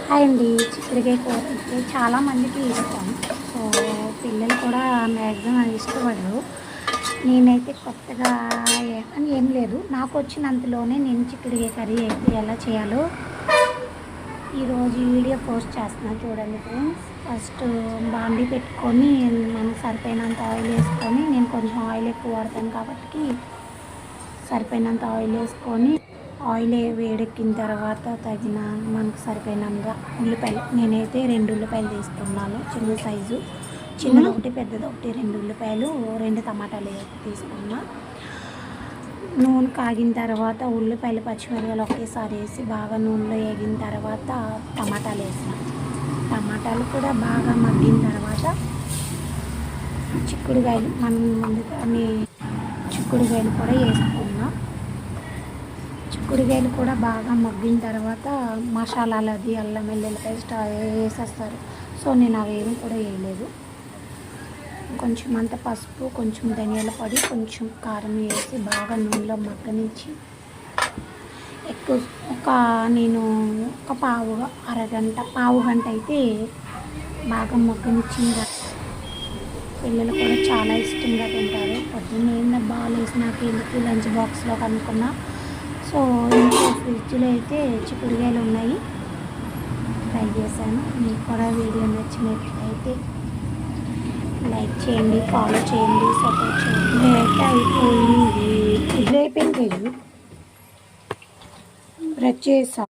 Hi అండి. చిక్కుడుకాయ కూర అంటే చాలామందికి ఇష్టం. సో పిల్లలు కూడా మ్యాక్సిమం అది ఇష్టపడరు. నేనైతే కొత్తగా అని ఏం లేదు, నాకు వచ్చినంతలోనే నేను చిక్కుడుకాయ కర్రీ అయితే ఎలా చేయాలో ఈరోజు వీడియో పోస్ట్ చేస్తున్నాను చూడండి ఫ్రెండ్స్. ఫస్ట్ బాండీ పెట్టుకొని మనకు సరిపోయినంత ఆయిల్ వేసుకొని, నేను కొంచెం ఆయిల్ ఎక్కువ వాడతాను కాబట్టి సరిపోయినంత ఆయిల్ వేసుకొని, ఆయిల్ వేడెక్కిన తర్వాత తగిన మనకు సరిపోయినంత ఉల్లిపాయలు, నేనైతే 2 ఉల్లిపాయలు తీసుకున్నాను చిన్న సైజు, చిన్నది ఒకటి పెద్దది ఒకటి, 2 ఉల్లిపాయలు 2 టమాటాలు తీసుకున్నా. నూనె కాగిన తర్వాత ఉల్లిపాయలు పచ్చిమిరపకాయలు ఒకేసారి వేసి బాగా నూనెలో వేగిన తర్వాత టమాటాలు వేసిన, టమాటాలు కూడా బాగా మగ్గిన తర్వాత చిక్కుడుకాయలు మనం ముందుగానే చిక్కుడుకాయలు కూడా వేసుకున్నాం. చిక్కుడుకాయలు కూడా బాగా మగ్గిన తర్వాత మసాలాలు అది అల్లం వెల్లుల్లి పేస్ట్ వేసేస్తారు. సో నేను అవేమి కూడా వేయలేదు. కొంచెం అంత పసుపు, కొంచెం ధనియాల పొడి, కొంచెం కారం వేసి బాగా నూనెలో మగ్గనిచ్చి ఎక్కువ నేను ఒక పావు గంట అయితే బాగా మగ్గనిచ్చింది. పిల్లలు కూడా చాలా ఇష్టంగా తింటారు. పొద్దున్న ఏంటబ్బా లేసి నాకు ఎందుకు లంచ్ బాక్స్లో కనుక్కున్నా. సో ఇంట్లో ఫ్రిడ్జ్లో అయితే చిక్కుడుకాయలు ఉన్నాయి, ట్రై చేశాను. మీకు కూడా వీడియో నచ్చినట్లయితే లైక్ చేయండి, ఫాలో చేయండి, సపోర్ట్ చేయండి. లేట్ అయిపోయింది, ఇది అయిపోయింది, బ్రష్ చేసా.